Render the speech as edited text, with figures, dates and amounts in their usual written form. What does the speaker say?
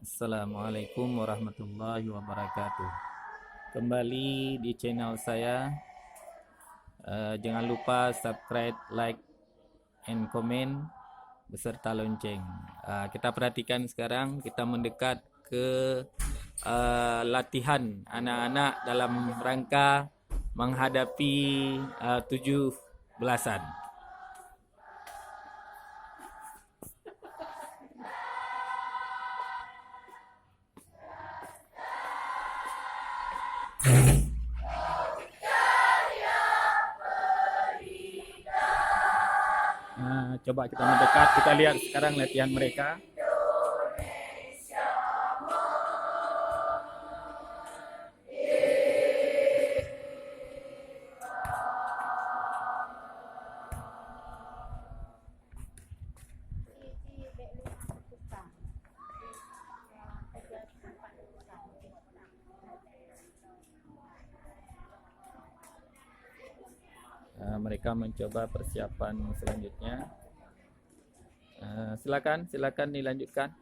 Assalamualaikum warahmatullahi wabarakatuh. Kembali di channel saya. Jangan lupa subscribe, like, and comment beserta lonceng. Kita perhatikan sekarang kita mendekat ke latihan anak-anak dalam rangka menghadapi 17-an. Coba kita mendekat, kita lihat sekarang latihan mereka. Mereka mencoba persiapan selanjutnya. Silakan dilanjutkan.